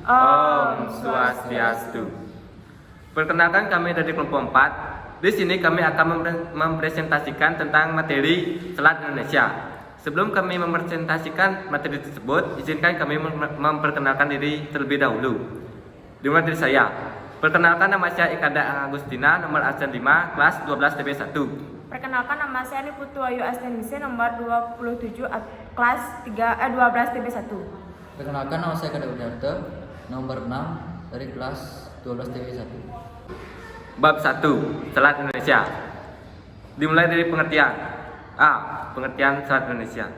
Om Swastiastu. Perkenalkan, kami dari kelompok 4. Di sini kami akan mempresentasikan tentang materi Salat Indonesia. Sebelum kami mempresentasikan materi tersebut, izinkan kami memperkenalkan diri terlebih dahulu. Dimulai dari saya. Perkenalkan, nama saya Ikada Agustina, nomor absen 5, kelas 12 TP 1. Perkenalkan, nama saya Niputu Ayu Astenise, nomor 27, kelas 12 TP 1. Perkenalkan, nama saya Kada Udarto, nomor 6 dari kelas 12 TP 1. Bab 1, Salat Indonesia. Dimulai dari pengertian. A. Pengertian Salat Indonesia.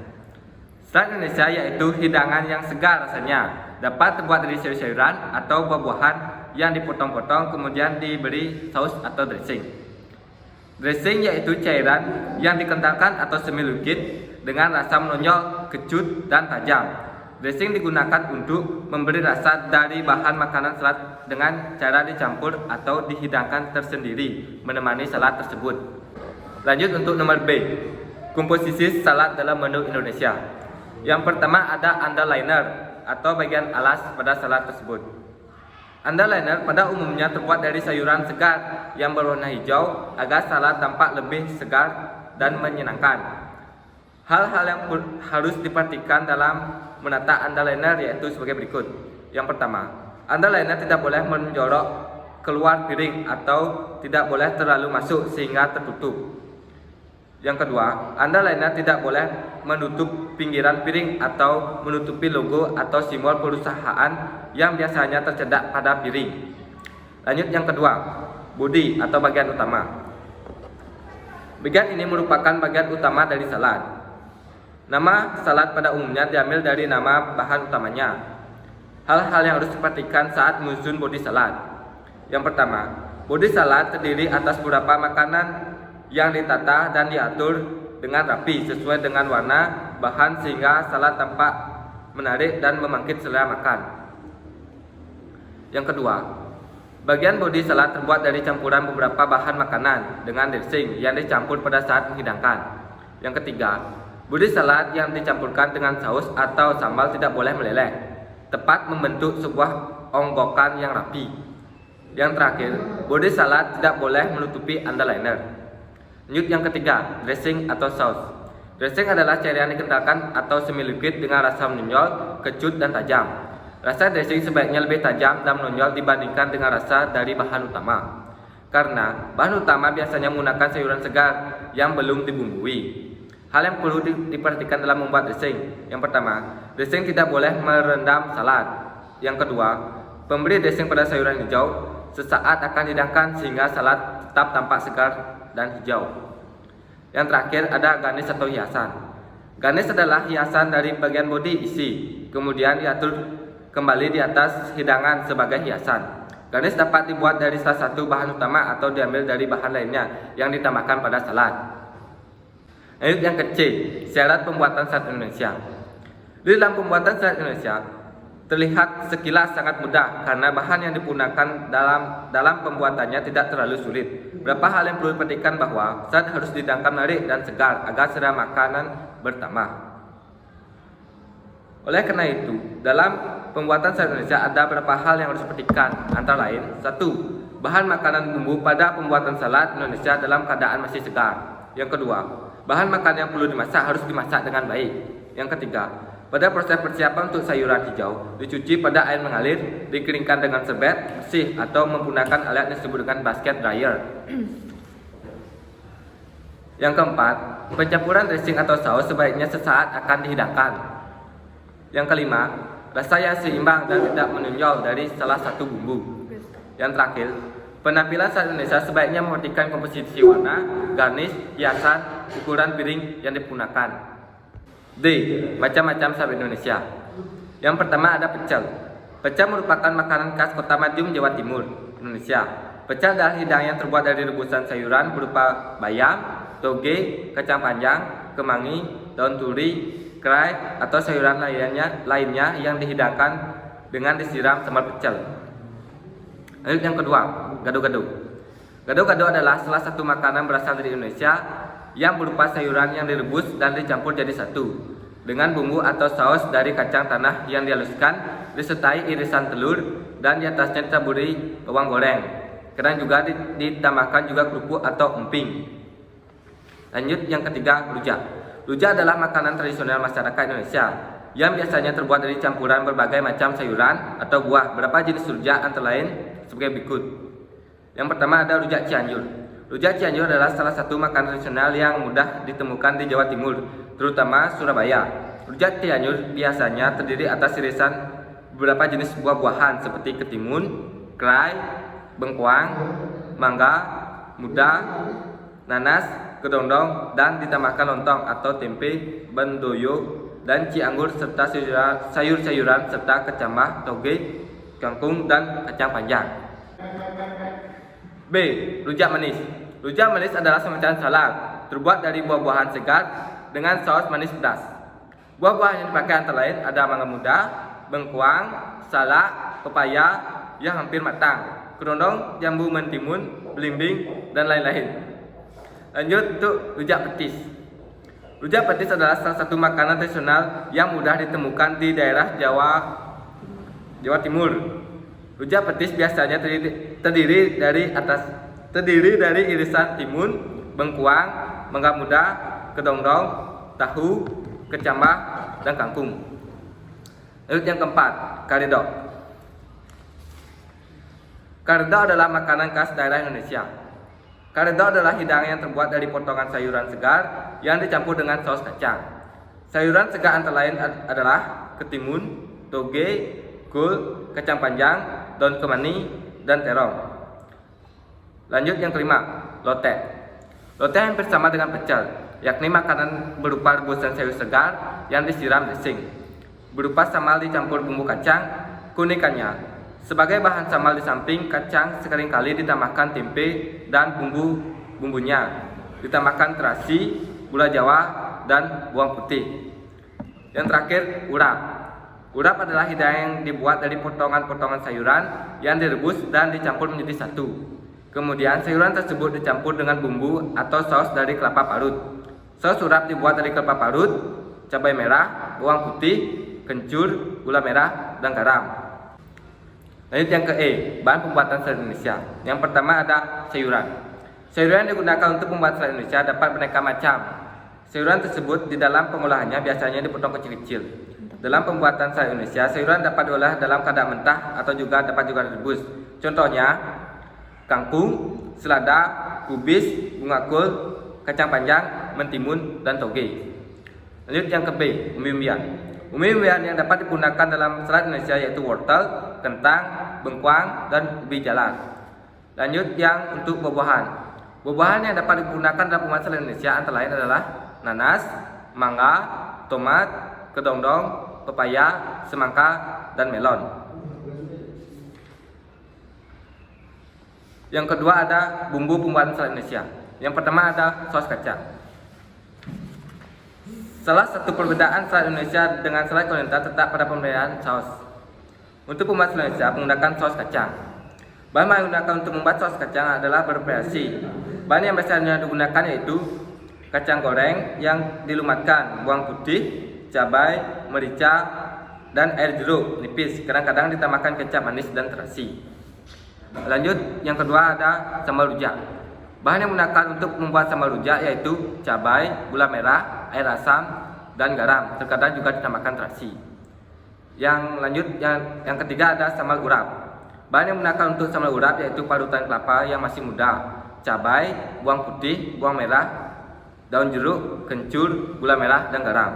Salat Indonesia yaitu hidangan yang segar rasanya, dapat terbuat dari sayur-sayuran atau buah-buahan yang dipotong-potong kemudian diberi saus atau dressing. Dressing yaitu cairan yang dikentalkan atau semi liquid dengan rasa menonjol, kecut, dan tajam. Dressing digunakan untuk memberi rasa dari bahan makanan salat dengan cara dicampur atau dihidangkan tersendiri menemani salat tersebut. Lanjut untuk nomor B. Komposisi salat dalam menu Indonesia. Yang pertama ada underliner atau bagian alas pada salat tersebut. Underliner pada umumnya terbuat dari sayuran segar yang berwarna hijau agar salat tampak lebih segar dan menyenangkan. Hal-hal yang harus diperhatikan dalam menata underliner yaitu sebagai berikut. Yang pertama, underliner tidak boleh menjorok keluar piring atau tidak boleh terlalu masuk sehingga tertutup. Yang kedua, underliner tidak boleh menutup pinggiran piring atau menutupi logo atau simbol perusahaan yang biasanya tercedak pada piring. Lanjut yang kedua, bodi atau bagian utama. Bagian ini merupakan bagian utama dari salat. Nama salat pada umumnya diambil dari nama bahan utamanya. Hal-hal yang harus diperhatikan saat menyusun bodi salat. Yang pertama, bodi salat terdiri atas beberapa makanan yang ditata dan diatur dengan rapi sesuai dengan warna bahan sehingga salat tampak menarik dan membangkit selera makan. Yang kedua, bagian bodi salat terbuat dari campuran beberapa bahan makanan dengan dressing yang dicampur pada saat menghidangkan. Yang ketiga, bodi salat yang dicampurkan dengan saus atau sambal tidak boleh meleleh, tepat membentuk sebuah onggokan yang rapi. Yang terakhir, bodi salat tidak boleh menutupi underliner. Lanjut yang ketiga, dressing atau saus. Dressing adalah cairan yang dikentalkan atau semi liquid dengan rasa menonjol, kecut, dan tajam. Rasa dressing sebaiknya lebih tajam dan menonjol dibandingkan dengan rasa dari bahan utama, karena bahan utama biasanya menggunakan sayuran segar yang belum dibumbui. Hal yang perlu diperhatikan dalam membuat dressing. Yang pertama, dressing tidak boleh merendam salad. Yang kedua, pemberi dressing pada sayuran hijau sesaat akan dihidangkan sehingga salad tetap tampak segar dan hijau. Yang terakhir ada garnish atau hiasan. Garnish adalah hiasan dari bagian bodi isi, kemudian diatur kembali di atas hidangan sebagai hiasan. Garnish dapat dibuat dari salah satu bahan utama atau diambil dari bahan lainnya yang ditambahkan pada salad. Lanjut yang kecil, syarat pembuatan salat Indonesia. Di dalam pembuatan salat Indonesia terlihat sekilas sangat mudah karena bahan yang digunakan dalam pembuatannya tidak terlalu sulit. Beberapa hal yang perlu diperhatikan bahwa salat harus dihidangkan menarik dan segar agar selera makanan bertambah. Oleh karena itu, dalam pembuatan salat Indonesia ada beberapa hal yang harus diperhatikan, antara lain: 1. Bahan makanan bumbu pada pembuatan salat Indonesia dalam keadaan masih segar. Yang kedua, bahan makanan yang perlu dimasak harus dimasak dengan baik. Yang ketiga, pada proses persiapan untuk sayuran hijau, dicuci pada air mengalir, dikeringkan dengan serbet bersih atau menggunakan alat yang disebut dengan basket dryer. Yang keempat, pencampuran dressing atau saus sebaiknya sesaat akan dihidangkan. Yang kelima, rasa yang seimbang dan tidak menonjol dari salah satu bumbu. Yang terakhir, penampilan salat Indonesia sebaiknya memperhatikan komposisi warna, garnish, hiasan, ukuran piring yang digunakan. D. Macam-macam salat Indonesia. Yang pertama ada pecel. Pecel merupakan makanan khas Kota Madiun, Jawa Timur, Indonesia. Pecel adalah hidangan yang terbuat dari rebusan sayuran berupa bayam, toge, kacang panjang, kemangi, daun turi, kerai, atau sayuran lainnya yang dihidangkan dengan disiram sambal pecel. Lanjut yang kedua, gado-gado. Gado-gado adalah salah satu makanan berasal dari Indonesia yang berupa sayuran yang direbus dan dicampur jadi satu. dengan bumbu atau saus dari kacang tanah yang dihaluskan, disertai irisan telur, dan di atasnya ditaburi bawang goreng. Kadang juga ditambahkan juga kerupuk atau emping. Lanjut yang ketiga, rujak. Rujak adalah makanan tradisional masyarakat Indonesia yang biasanya terbuat dari campuran berbagai macam sayuran atau buah. Beberapa jenis rujak antara lain sebagai berikut. Yang pertama ada rujak Cianjur. Rujak Cianjur adalah salah satu makanan tradisional yang mudah ditemukan di Jawa Timur, terutama Surabaya. Rujak Cianjur biasanya terdiri atas irisan beberapa jenis buah-buahan seperti ketimun, kerai, bengkoang, mangga, muda, nanas, kedondong, dan ditambahkan lontong atau tempe, bendoyo, dan cianggur serta sayur-sayuran serta kecambah, toge, kangkung, dan kacang panjang. B. Rujak manis. Rujak manis adalah semacam salad terbuat dari buah-buahan segar dengan saus manis pedas. Buah-buahan yang dipakai antara lain ada mangga muda, bengkoang, salak, pepaya yang hampir matang, kedondong, jambu mentimun, belimbing, dan lain-lain. Lanjut untuk rujak petis. Rujak petis adalah salah satu makanan tradisional yang mudah ditemukan di daerah Jawa Timur. Rujak petis biasanya terdiri dari irisan timun, bengkoang, mangga muda, kedondong, tahu, kecambah, dan kangkung. Lanjut yang keempat, karedok. Karedok adalah makanan khas daerah Indonesia. Karedok adalah hidangan yang terbuat dari potongan sayuran segar yang dicampur dengan saus kacang. Sayuran segar antara lain adalah ketimun, toge, kol, kacang panjang, daun kemangi, dan terong. Lanjut yang kelima, lotek. Lotek hampir sama dengan pecel, yakni makanan berupa rebusan sayur segar yang disiram dressing, berupa samal dicampur bumbu kacang. Keunikannya, sebagai bahan samal di samping kacang seringkali ditambahkan tempe dan bumbunya, ditambahkan terasi, gula jawa, dan bawang putih. Yang terakhir, urap. Urap adalah hidangan yang dibuat dari potongan-potongan sayuran yang direbus dan dicampur menjadi satu. Kemudian sayuran tersebut dicampur dengan bumbu atau saus dari kelapa parut. Saus urap dibuat dari kelapa parut, cabai merah, bawang putih, kencur, gula merah, dan garam. Lanjut yang ke E, bahan pembuatan salad Indonesia. Yang pertama ada sayuran. Sayuran yang digunakan untuk membuat salad Indonesia dapat beraneka macam. Sayuran tersebut di dalam pengolahannya biasanya dipotong kecil-kecil. Dalam pembuatan salad Indonesia, sayuran dapat diolah dalam keadaan mentah atau dapat direbus. Contohnya, kangkung, selada, kubis, bunga kol, kacang panjang, mentimun, dan toge. Lanjut yang ke B, umbi-umbian. Umbi-umbian yang dapat digunakan dalam salad Indonesia yaitu wortel, kentang, bengkoang, dan ubi jalar. Lanjut yang untuk buah-buahan. Buah-buahan yang dapat digunakan dalam pembuatan salad Indonesia antara lain adalah nanas, mangga, tomat, kedondong, pepaya, semangka, dan melon. Yang kedua ada bumbu pembuatan salad Indonesia. Yang pertama ada saus kacang. Salah satu perbedaan salad Indonesia dengan salad kontinental terletak pada pembedaan saus. Untuk pembuatan salad Indonesia menggunakan saus kacang. Bahan yang digunakan untuk membuat saus kacang adalah bervariasi. Bahan yang biasanya digunakan yaitu kacang goreng yang dilumatkan, bawang putih, cabai, merica, dan air jeruk nipis. Kadang-kadang ditambahkan kecap manis dan terasi. Lanjut, yang kedua ada sambal rujak. Bahan yang digunakan untuk membuat sambal rujak yaitu cabai, gula merah, air asam, dan garam. Terkadang juga ditambahkan terasi. Yang lanjut, yang ketiga ada sambal urap. Bahan yang digunakan untuk sambal urap yaitu parutan kelapa yang masih muda, cabai, bawang putih, bawang merah, daun jeruk, kencur, gula merah, dan garam.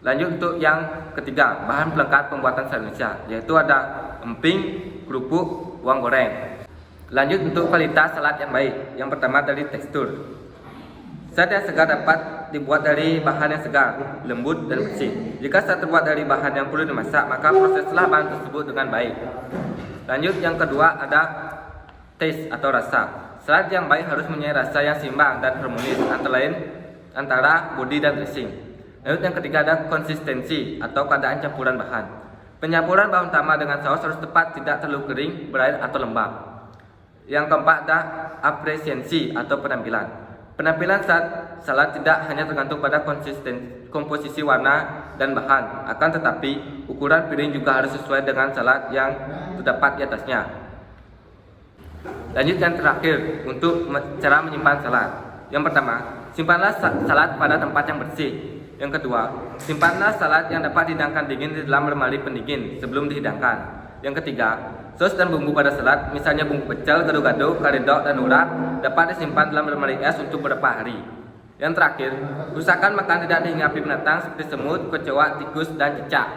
Lanjut untuk yang ketiga, bahan pelengkap pembuatan salad Indonesia, yaitu ada emping, kerupuk, bawang goreng. Lanjut untuk kualitas salad yang baik. Yang pertama dari tekstur. Salad yang segar dapat dibuat dari bahan yang segar, lembut, dan bersih. Jika salad terbuat dari bahan yang perlu dimasak, maka proseslah bahan tersebut dengan baik. Lanjut yang kedua ada taste atau rasa. Salad yang baik harus mempunyai rasa yang seimbang dan harmonis antara bodi dan dressing. Lalu yang ketiga ada konsistensi atau keadaan campuran bahan. Pencampuran bahan utama dengan saus harus tepat, tidak terlalu kering, berair, atau lembab. Yang keempat ada apresiasi atau penampilan. Penampilan salad tidak hanya tergantung pada komposisi warna dan bahan, akan tetapi ukuran piring juga harus sesuai dengan salad yang terdapat di atasnya. Lanjut yang terakhir untuk cara menyimpan salad. Yang pertama, simpanlah salad pada tempat yang bersih. Yang kedua, simpanlah salad yang dapat dihidangkan dingin di dalam lemari pendingin sebelum dihidangkan. Yang ketiga, sos dan bumbu pada salad, misalnya bumbu pecel, gado-gado, karedok, dan urat, dapat disimpan dalam lemari es untuk beberapa hari. Yang terakhir, usahakan makan tidak dihinggapi binatang seperti semut, kecoa, tikus, dan cicak.